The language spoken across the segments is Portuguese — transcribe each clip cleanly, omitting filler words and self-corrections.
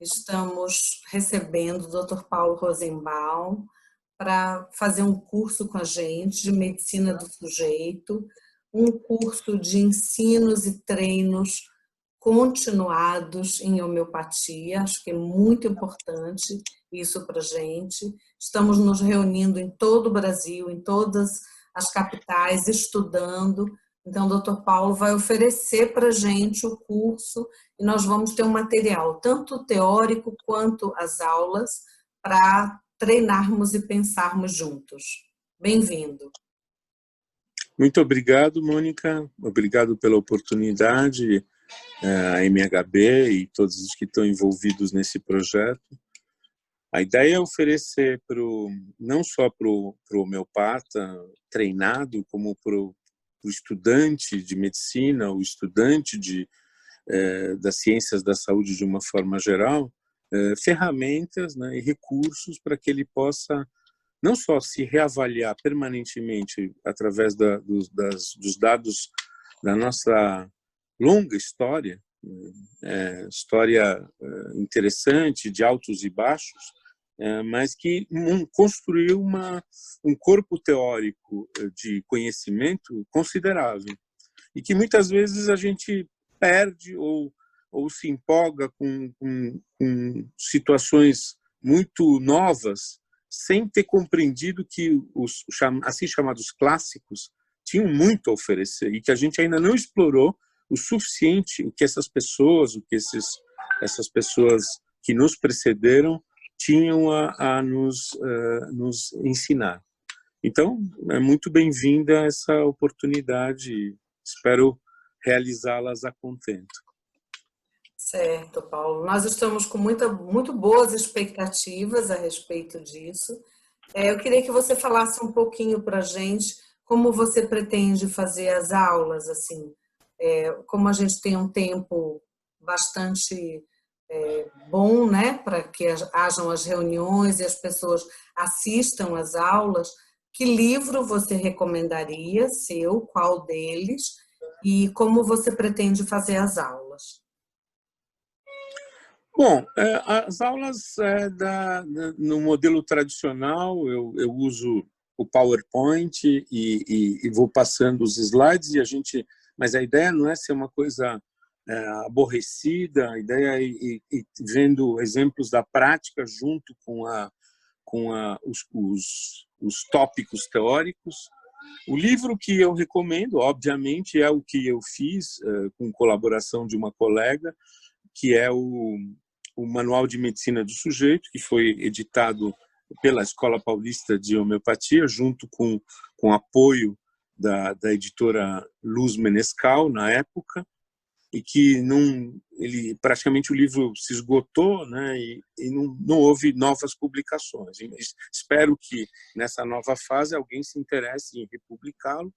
Estamos recebendo o Dr. Paulo Rosenbaum para fazer um curso com a gente de medicina do sujeito, um curso de ensinos e treinos continuados em homeopatia. Acho que é muito importante isso para a gente. Estamos nos reunindo em todo o Brasil, em todas as capitais, estudando. Então, o Dr. Paulo vai oferecer para a gente o curso e nós vamos ter um material, tanto teórico quanto as aulas, para treinarmos e pensarmos juntos. Bem-vindo. Muito obrigado, Mônica. Obrigado pela oportunidade, a MHB e todos os que estão envolvidos nesse projeto. A ideia é oferecer não só para o homeopata treinado, como para o estudante de medicina, o estudante das ciências da saúde de uma forma geral, ferramentas, né, e recursos para que ele possa não só se reavaliar permanentemente através dos dados da nossa longa história, história interessante, de altos e baixos, mas que construiu um corpo teórico de conhecimento considerável e que muitas vezes a gente perde ou se empolga com situações muito novas sem ter compreendido que os assim chamados clássicos tinham muito a oferecer e que a gente ainda não explorou o suficiente o que essas pessoas, essas pessoas que nos precederam tinham a nos ensinar. Então, é muito bem-vinda essa oportunidade. Espero realizá-las a contento. Certo, Paulo. Nós estamos com muito boas expectativas a respeito disso. Eu queria que você falasse um pouquinho para a gente como você pretende fazer as aulas, assim. Como a gente tem um tempo bastante bom, né, para que hajam as reuniões e as pessoas assistam às aulas, que livro você recomendaria, qual deles, e como você pretende fazer as aulas? Bom, as aulas no modelo tradicional, eu uso o PowerPoint e vou passando os slides, mas a ideia não é ser uma coisa aborrecida, a ideia é ir vendo exemplos da prática junto com os tópicos teóricos. O livro que eu recomendo, obviamente, é o que eu fiz com colaboração de uma colega, que é o Manual de Medicina do Sujeito, que foi editado pela Escola Paulista de Homeopatia, junto com apoio da editora Luz Menescal, na época, e que praticamente o livro se esgotou, né, e não houve novas publicações. Espero que, nessa nova fase, alguém se interesse em republicá-lo,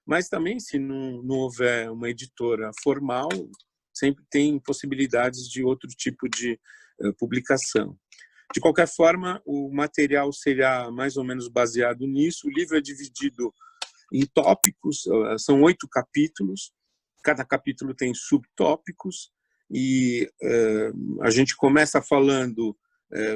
mas também, se não houver uma editora formal, sempre tem possibilidades de outro tipo de publicação. De qualquer forma, o material será mais ou menos baseado nisso. O livro é dividido em tópicos, são 8 capítulos, cada capítulo tem subtópicos, e a gente começa falando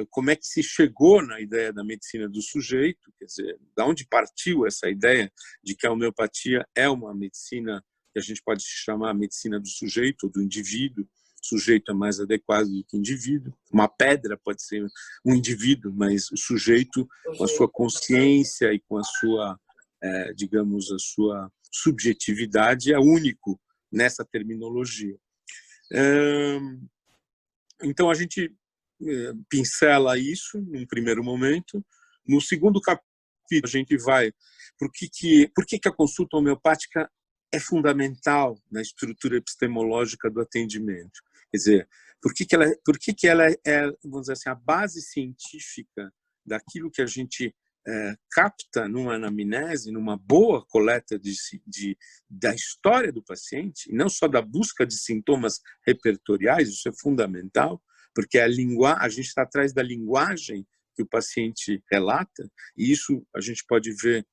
como é que se chegou na ideia da medicina do sujeito, quer dizer, de onde partiu essa ideia de que a homeopatia é uma medicina que a gente pode chamar a medicina do sujeito, ou do indivíduo. Sujeito é mais adequado do que indivíduo. Uma pedra pode ser um indivíduo, mas o sujeito, com a sua consciência e com a sua, digamos, a sua subjetividade, é único nessa terminologia. Então, a gente pincela isso num primeiro momento. No segundo capítulo, a gente vai por que a consulta homeopática é fundamental na estrutura epistemológica do atendimento. Quer dizer, por que ela é, vamos dizer assim, a base científica daquilo que a gente capta numa anamnese, numa boa coleta da história do paciente, e não só da busca de sintomas repertoriais, isso é fundamental, porque a gente está atrás da linguagem que o paciente relata, e isso a gente pode ver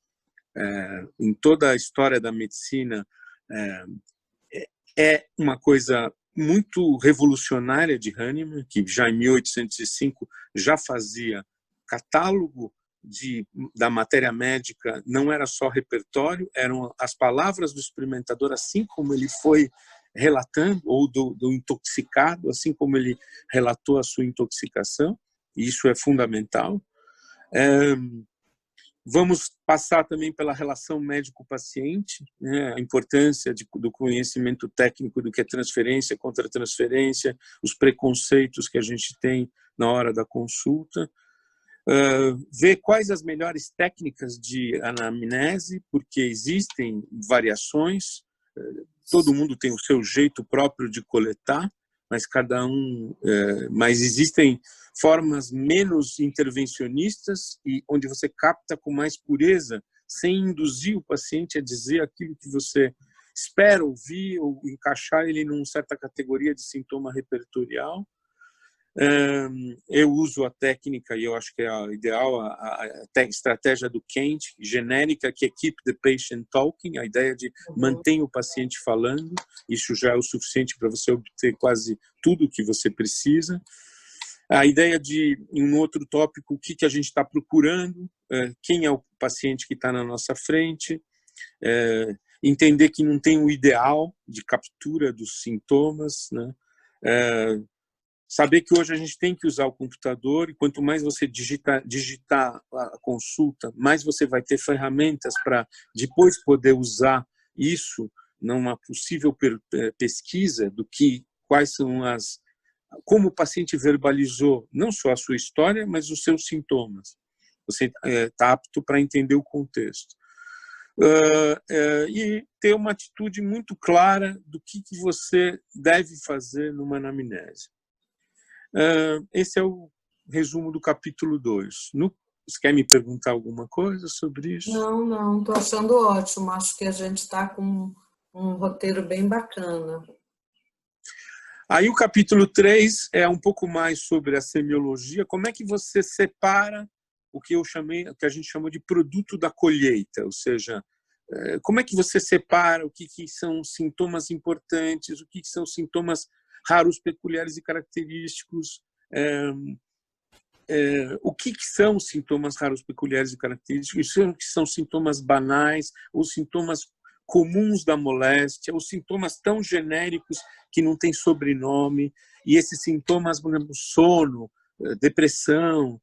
em toda a história da medicina, é uma coisa muito revolucionária de Hahnemann, que já em 1805 já fazia catálogo da matéria médica, não era só repertório, eram as palavras do experimentador, assim como ele foi relatando, ou do intoxicado, assim como ele relatou a sua intoxicação, e isso é fundamental. Vamos passar também pela relação médico-paciente, né? A importância do conhecimento técnico do que é transferência, contra-transferência, os preconceitos que a gente tem na hora da consulta. Ver quais as melhores técnicas de anamnese, porque existem variações, todo mundo tem o seu jeito próprio de coletar, mas mas existem formas menos intervencionistas e onde você capta com mais pureza, sem induzir o paciente a dizer aquilo que você espera ouvir ou encaixar ele numa certa categoria de sintoma repertorial. Eu uso a técnica, e eu acho que é a ideal, a estratégia do Kent, genérica, que é keep the patient talking, a ideia de manter o paciente falando. Isso já é o suficiente para você obter quase tudo o que você precisa. A ideia de, em um outro tópico, o que a gente está procurando, quem é o paciente que está na nossa frente, entender que não tem o ideal de captura dos sintomas, né? Saber que hoje a gente tem que usar o computador, e quanto mais você digitar a consulta, mais você vai ter ferramentas para depois poder usar isso numa possível pesquisa do que quais são como o paciente verbalizou não só a sua história, mas os seus sintomas. Você está apto para entender o contexto. E ter uma atitude muito clara do que você deve fazer numa anamnese. Esse é o resumo do capítulo 2. Você quer me perguntar alguma coisa sobre isso? Não, estou achando ótimo. Acho que a gente está com um roteiro bem bacana. Aí o capítulo 3 é um pouco mais sobre a semiologia. Como é que você separa o que a gente chamou de produto da colheita? Ou seja, como é que você separa o que são sintomas importantes, o que são sintomas raros, peculiares e característicos, o que são sintomas raros, peculiares e característicos, o que são sintomas banais, ou sintomas comuns da moléstia, ou sintomas tão genéricos que não têm sobrenome, e esses sintomas, por exemplo, sono, depressão,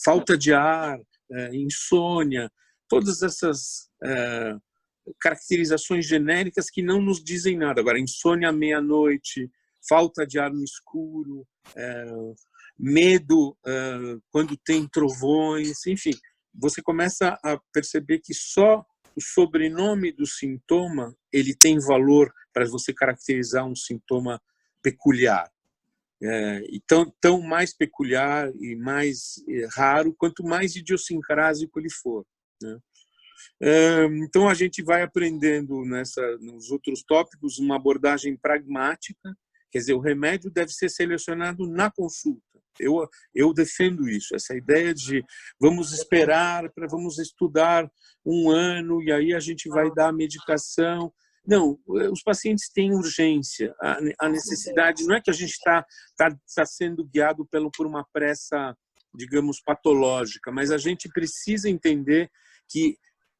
falta de ar, insônia, todas essas caracterizações genéricas que não nos dizem nada. Agora, insônia à meia-noite, falta de ar no escuro, medo quando tem trovões, enfim, você começa a perceber que só o sobrenome do sintoma ele tem valor para você caracterizar um sintoma peculiar. Então, tão mais peculiar e mais raro, quanto mais idiosincrásico ele for, né? Então, a gente vai aprendendo nos outros tópicos uma abordagem pragmática, quer dizer, o remédio deve ser selecionado na consulta. Eu defendo isso, essa ideia de vamos esperar, vamos estudar um ano e aí a gente vai dar a medicação. Não, os pacientes têm urgência, a necessidade, não é que a gente está sendo guiado por uma pressa, digamos, patológica, mas a gente precisa entender que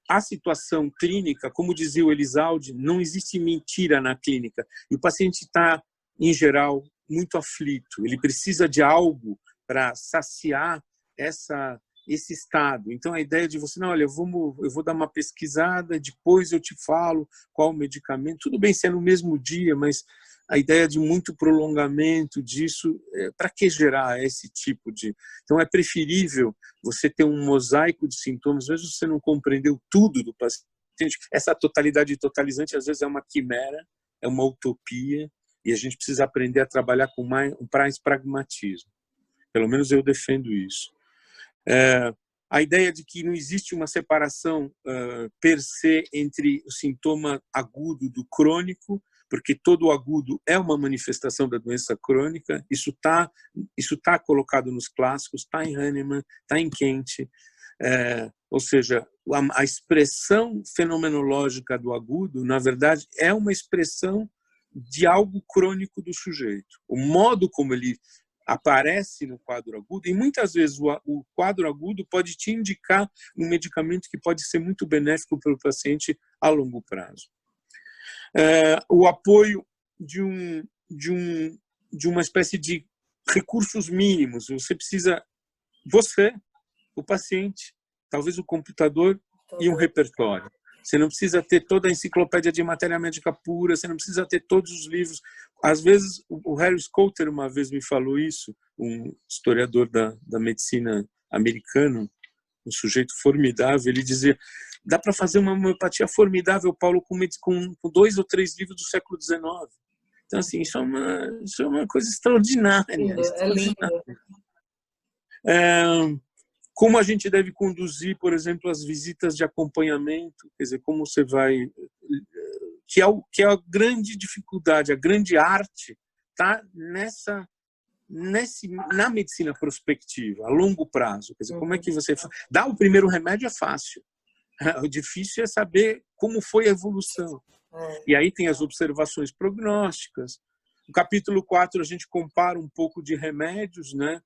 a situação clínica, como dizia o Elisaldi, não existe mentira na clínica. E o paciente está, em geral, muito aflito. Ele precisa de algo para saciar esse estado. Então, a ideia de você, não, olha, eu vou dar uma pesquisada, depois eu te falo qual o medicamento. Tudo bem se é no mesmo dia, mas a ideia de muito prolongamento disso, para que gerar esse tipo de... Então, é preferível você ter um mosaico de sintomas, às vezes você não compreendeu tudo do paciente. Essa totalidade totalizante, às vezes, é uma quimera, é uma utopia, e a gente precisa aprender a trabalhar com mais pragmatismo. Pelo menos eu defendo isso. A ideia de que não existe uma separação per se entre o sintoma agudo do crônico, porque todo agudo é uma manifestação da doença crônica. Isso tá colocado nos clássicos, está em Hahnemann, está em Kent. Ou seja, a expressão fenomenológica do agudo, na verdade, é uma expressão de algo crônico do sujeito. O modo como ele aparece no quadro agudo, e muitas vezes o quadro agudo pode te indicar um medicamento que pode ser muito benéfico para o paciente a longo prazo. O apoio de uma espécie de recursos mínimos. Você, o paciente, talvez o computador e um repertório. Você não precisa ter toda a enciclopédia de matéria médica pura, você não precisa ter todos os livros. Às vezes, o Harry Scotter uma vez me falou isso, um historiador da medicina americano, um sujeito formidável. Ele dizia: dá para fazer uma homeopatia formidável, Paulo, com 2 ou 3 livros do século XIX. Então, assim, isso é uma coisa extraordinária. É lindo. Como a gente deve conduzir, por exemplo, as visitas de acompanhamento, quer dizer, como você vai... Que é a grande dificuldade, a grande arte está na medicina prospectiva, a longo prazo. Quer dizer, como é que você... Dar o primeiro remédio é fácil. O difícil é saber como foi a evolução. E aí tem as observações prognósticas. No capítulo 4, a gente compara um pouco de remédios, né?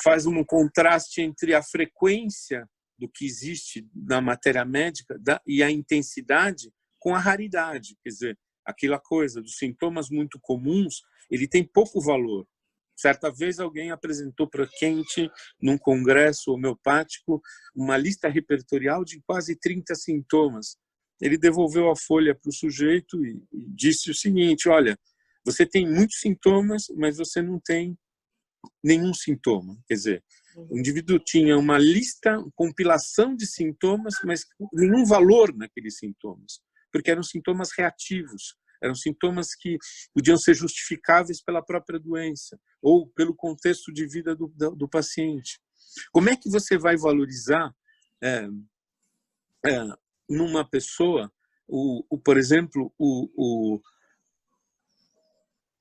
Faz um contraste entre a frequência do que existe na matéria médica e a intensidade com a raridade. Quer dizer, aquela coisa dos sintomas muito comuns, ele tem pouco valor. Certa vez alguém apresentou para Kent, num congresso homeopático, uma lista repertorial de quase 30 sintomas. Ele devolveu a folha para o sujeito e disse o seguinte: olha, você tem muitos sintomas, mas você não tem nenhum sintoma. Quer dizer, o indivíduo tinha uma lista, compilação de sintomas, mas nenhum valor naqueles sintomas, porque eram sintomas reativos, eram sintomas que podiam ser justificáveis pela própria doença ou pelo contexto de vida do paciente. Como é que você vai valorizar numa pessoa, por exemplo,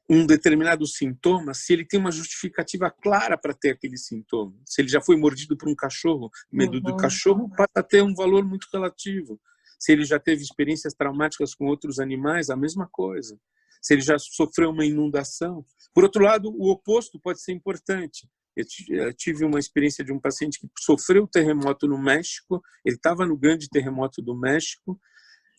um determinado sintoma, se ele tem uma justificativa clara para ter aquele sintoma? Se ele já foi mordido por um cachorro, medo do cachorro passa a ter um valor muito relativo. Se ele já teve experiências traumáticas com outros animais, a mesma coisa. Se ele já sofreu uma inundação. Por outro lado, o oposto pode ser importante. Eu tive uma experiência de um paciente que sofreu terremoto no México, ele estava no grande terremoto do México,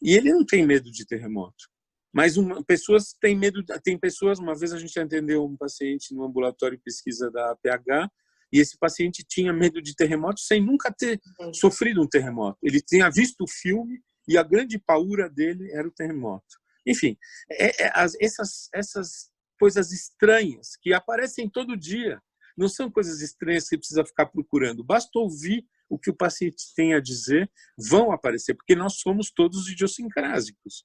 e ele não tem medo de terremoto. Mas pessoas têm medo, tem pessoas, uma vez a gente atendeu um paciente no ambulatório de pesquisa da APH, e esse paciente tinha medo de terremoto sem nunca ter sofrido um terremoto. Ele tinha visto o filme e a grande paura dele era o terremoto. Enfim, essas coisas estranhas que aparecem todo dia, não são coisas estranhas que você precisa ficar procurando. Basta ouvir o que o paciente tem a dizer, vão aparecer, porque nós somos todos idiosincrásicos.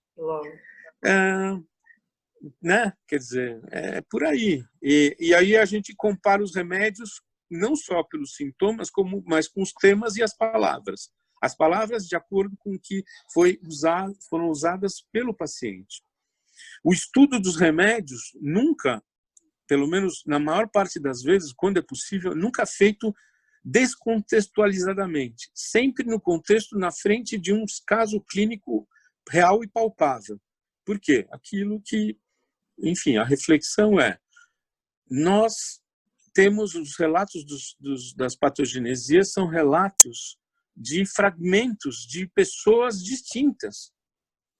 Né? Quer dizer, é por aí. E aí a gente compara os remédios não só pelos sintomas, mas com os temas e as palavras. As palavras de acordo com o que foram usadas pelo paciente. O estudo dos remédios nunca, pelo menos na maior parte das vezes, quando é possível, nunca é feito descontextualizadamente. Sempre no contexto, na frente de um caso clínico real e palpável. Por quê? Aquilo que, enfim, a reflexão é: nós temos os relatos das patogenesias, são relatos de fragmentos de pessoas distintas.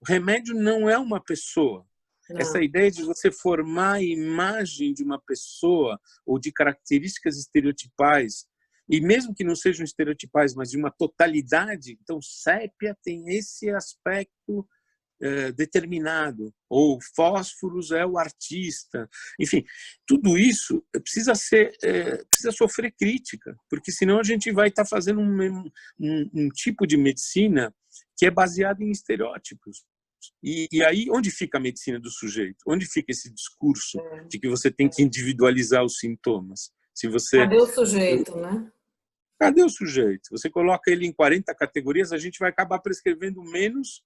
O remédio não é uma pessoa. Não. Essa ideia de você formar a imagem de uma pessoa ou de características estereotipais, e mesmo que não sejam estereotipais, mas de uma totalidade, então sépia tem esse aspecto determinado, ou fósforos é o artista, enfim, tudo isso precisa sofrer crítica, porque senão a gente vai estar fazendo um tipo de medicina que é baseado em estereótipos. E aí, onde fica a medicina do sujeito? Onde fica esse discurso de que você tem que individualizar os sintomas? Cadê o sujeito, né? Cadê o sujeito? Você coloca ele em 40 categorias, a gente vai acabar prescrevendo menos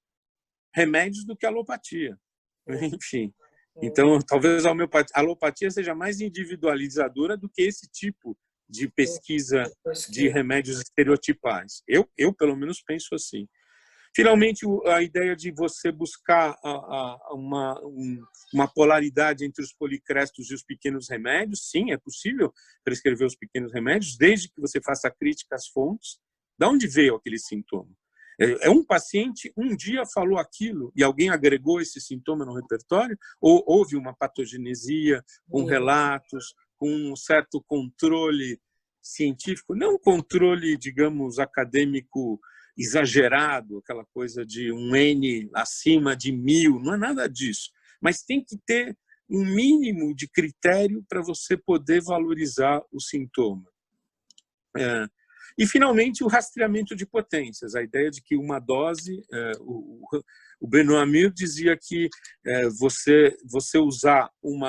remédios do que a alopatia. Enfim. Então, talvez a alopatia seja mais individualizadora do que esse tipo de pesquisa de remédios estereotipais. Eu pelo menos, penso assim. Finalmente, a ideia de você buscar uma polaridade entre os policrestos e os pequenos remédios. Sim, é possível prescrever os pequenos remédios, desde que você faça crítica às fontes. De onde veio aquele sintoma? É um paciente, um dia falou aquilo e alguém agregou esse sintoma no repertório? Ou houve uma patogenesia, com relatos, com um certo controle científico? Não um controle, digamos, acadêmico exagerado, aquela coisa de um N acima de 1000, não é nada disso. Mas tem que ter um mínimo de critério para você poder valorizar o sintoma. E, finalmente, o rastreamento de potências. A ideia de que uma dose... O Benoît Hamir dizia que você usar um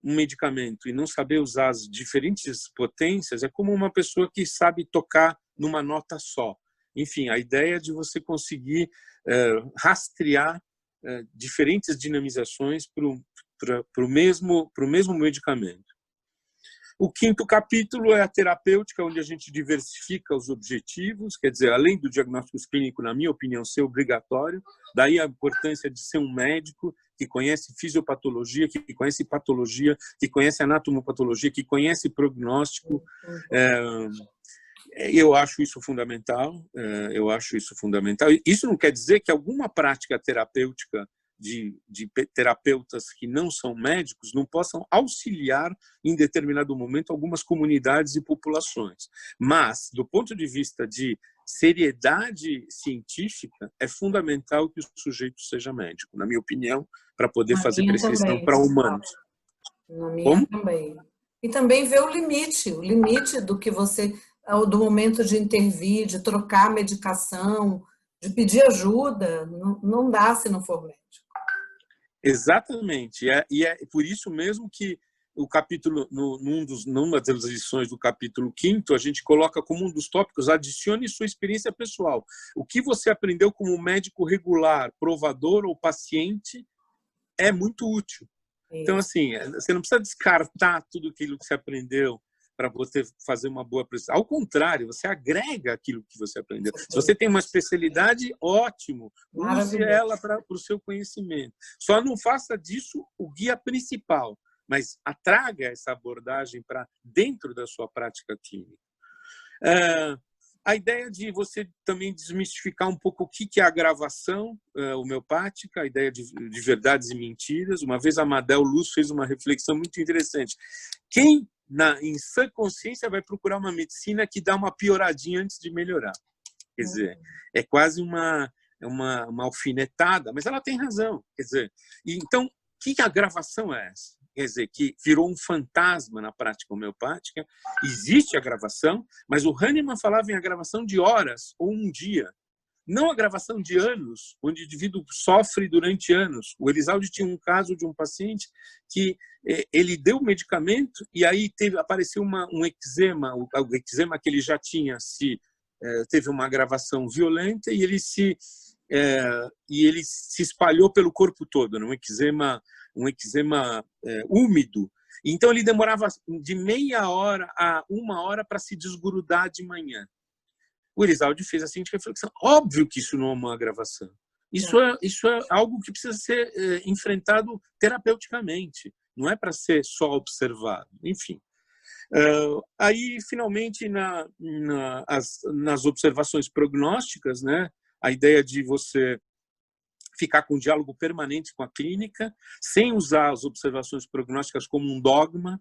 medicamento e não saber usar as diferentes potências é como uma pessoa que sabe tocar numa nota só. Enfim, a ideia de você conseguir rastrear diferentes dinamizações para o mesmo medicamento. O quinto capítulo é a terapêutica, onde a gente diversifica os objetivos, quer dizer, além do diagnóstico clínico, na minha opinião, ser obrigatório, daí a importância de ser um médico que conhece fisiopatologia, que conhece patologia, que conhece anatomopatologia, que conhece prognóstico. Eu acho isso fundamental. Isso não quer dizer que alguma prática terapêutica de terapeutas que não são médicos não possam auxiliar em determinado momento algumas comunidades e populações. Mas, do ponto de vista de seriedade científica, é fundamental que o sujeito seja médico, na minha opinião, para poder fazer prescrição para humanos. Na minha também. E também ver o limite do que você, do momento de intervir, de trocar a medicação, de pedir ajuda, não dá se não for médico. Exatamente. E é por isso mesmo que o capítulo, numa das lições do capítulo 5º, a gente coloca como um dos tópicos: adicione sua experiência pessoal. O que você aprendeu como médico regular, provador ou paciente é muito útil. Então, assim, você não precisa descartar tudo aquilo que você aprendeu para você fazer uma boa prescrição. Ao contrário, você agrega aquilo que você aprendeu. Se você tem uma especialidade, ótimo, use ela para o seu conhecimento. Só não faça disso o guia principal, mas traga essa abordagem para dentro da sua prática clínica. A ideia de você também desmistificar um pouco o que é a gravação homeopática, a ideia de verdades e mentiras. Uma vez a Madel Luz fez uma reflexão muito interessante. Quem, em sã consciência, vai procurar uma medicina que dá uma pioradinha antes de melhorar? Quer dizer, é quase uma alfinetada, mas ela tem razão. Quer dizer, então, que a gravação é essa? Quer dizer, que virou um fantasma na prática homeopática. Existe a gravação, mas o Hahnemann falava em agravação de horas ou um dia, não a gravação de anos, onde o indivíduo sofre durante anos. O Elisaldi tinha um caso de um paciente que ele deu o medicamento e aí apareceu um eczema, o eczema que ele já tinha teve uma agravação violenta e ele se espalhou pelo corpo todo, um eczema úmido. Então, ele demorava de meia hora a 1 hora para se desgrudar de manhã. O Elisaldi fez a seguinte reflexão: óbvio que isso não é uma agravação. Isso é algo que precisa ser enfrentado terapeuticamente, não é para ser só observado. Enfim. Aí, finalmente, nas observações prognósticas, né, a ideia de você ficar com um diálogo permanente com a clínica, sem usar as observações prognósticas como um dogma,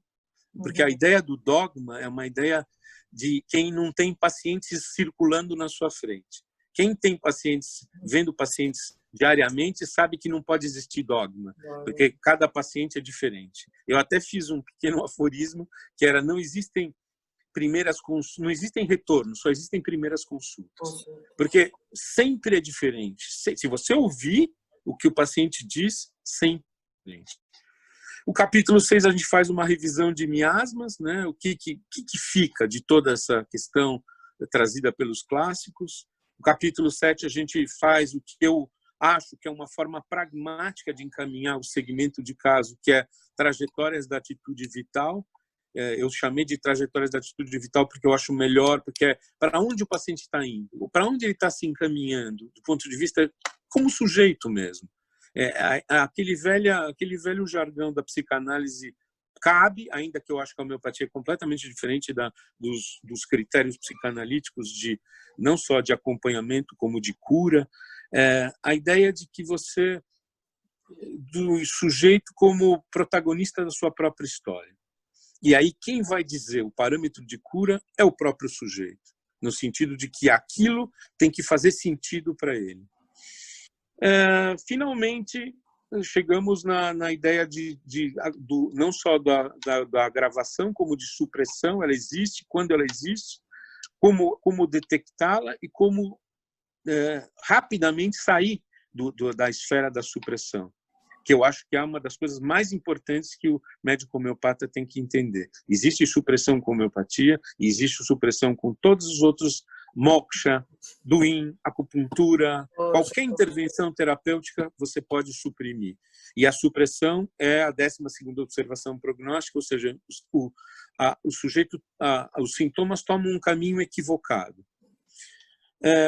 porque a ideia do dogma é uma ideia de quem não tem pacientes circulando na sua frente. Quem tem pacientes, vendo pacientes diariamente, sabe que não pode existir dogma, porque cada paciente é diferente. Eu até fiz um pequeno aforismo que era: não existem retornos, só existem primeiras consultas. Porque sempre é diferente. Se você ouvir o que o paciente diz, sempre é diferente. O capítulo 6, a gente faz uma revisão de miasmas, né? O que fica de toda essa questão trazida pelos clássicos. O capítulo 7, a gente faz o que eu acho que é uma forma pragmática de encaminhar o segmento de caso, que é trajetórias da atitude vital. eu chamei de trajetórias da atitude vital porque eu acho melhor, porque é para onde o paciente está indo, para onde ele está se encaminhando, do ponto de vista como sujeito mesmo. Aquele velho jargão da psicanálise cabe, ainda que eu acho que a homeopatia é completamente diferente dos critérios psicanalíticos, não só de acompanhamento, como de cura. A ideia de que você, do sujeito como protagonista da sua própria história. E aí quem vai dizer o parâmetro de cura é o próprio sujeito, no sentido de que aquilo tem que fazer sentido para ele. Finalmente, chegamos na ideia não só da agravação, como de supressão. Ela existe, quando ela existe, como detectá-la e como rapidamente sair da esfera da supressão, que eu acho que é uma das coisas mais importantes que o médico homeopata tem que entender. Existe supressão com homeopatia, e existe supressão com todos os outros, moksha, duin, acupuntura, qualquer intervenção terapêutica você pode suprimir. E a supressão é a 12ª observação prognóstica, ou seja, os sintomas tomam um caminho equivocado.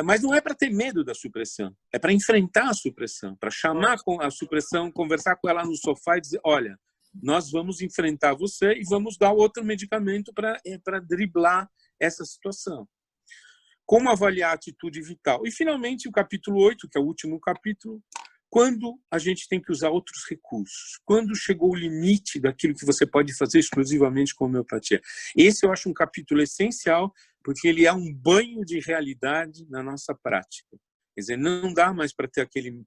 Mas não é para ter medo da supressão, é para enfrentar a supressão, para chamar com a supressão, conversar com ela no sofá e dizer, olha, nós vamos enfrentar você e vamos dar outro medicamento para driblar essa situação. Como avaliar a atitude vital? E, finalmente, o capítulo 8, que é o último capítulo, quando a gente tem que usar outros recursos, quando chegou o limite daquilo que você pode fazer exclusivamente com homeopatia. Esse eu acho um capítulo essencial, porque ele é um banho de realidade na nossa prática. Quer dizer, não dá mais para ter aquele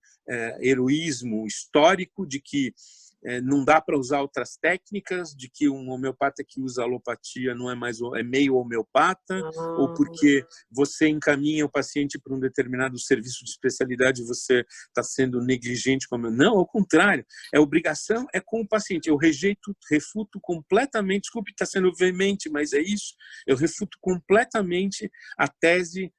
heroísmo histórico de que não dá para usar outras técnicas, de que um homeopata que usa alopatia não é meio homeopata, ou porque você encaminha o paciente para um determinado serviço de especialidade e você está sendo negligente. Não, ao contrário, obrigação é com o paciente. Eu refuto completamente, desculpe estar sendo veemente, mas é isso, eu refuto completamente a tese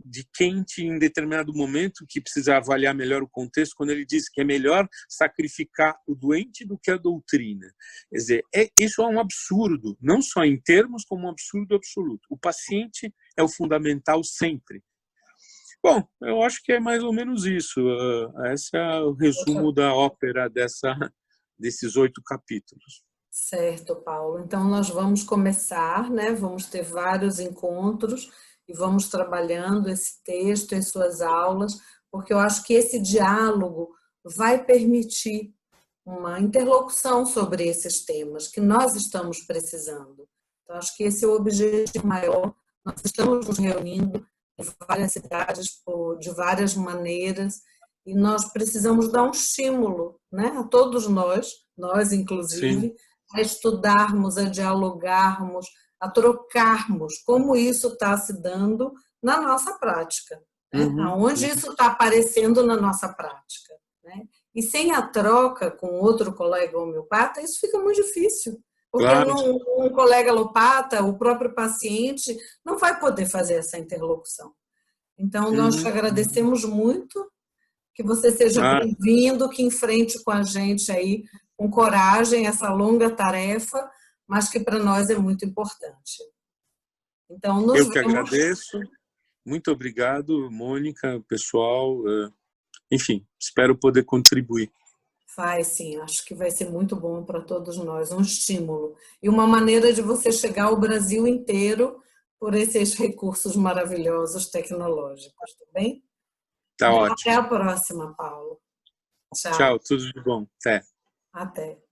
de Kent em determinado momento, que precisa avaliar melhor o contexto, quando ele diz que é melhor sacrificar o doente do que a doutrina. Quer dizer, isso é um absurdo, não só em termos, como um absurdo absoluto. O paciente é o fundamental sempre. Bom, eu acho que é mais ou menos isso. Esse é o resumo da ópera desses 8 capítulos. Certo, Paulo. Então, nós vamos começar, né? Vamos ter vários encontros e vamos trabalhando esse texto em suas aulas, porque eu acho que esse diálogo vai permitir uma interlocução sobre esses temas que nós estamos precisando. Então, acho que esse é o objetivo maior. Nós estamos nos reunindo em várias cidades, de várias maneiras, e nós precisamos dar um estímulo, né, a todos nós inclusive, sim, a estudarmos, a dialogarmos, a trocarmos como isso está se dando na nossa prática, né? Aonde isso está aparecendo na nossa prática, né? E sem a troca com outro colega homeopata, isso fica muito difícil, porque claro, um colega alopata, o próprio paciente, não vai poder fazer essa interlocução. Então, nós te agradecemos muito, que você seja bem-vindo, que enfrente com a gente aí, com coragem, essa longa tarefa, mas que para nós é muito importante. Então, eu que agradeço. Muito obrigado, Mônica, pessoal. Enfim, espero poder contribuir. Vai sim, acho que vai ser muito bom para todos nós, um estímulo. E uma maneira de você chegar ao Brasil inteiro por esses recursos maravilhosos tecnológicos, tá bem? Tá ótimo. Até a próxima, Paulo. Tchau. Tchau, tudo de bom. Até. Até.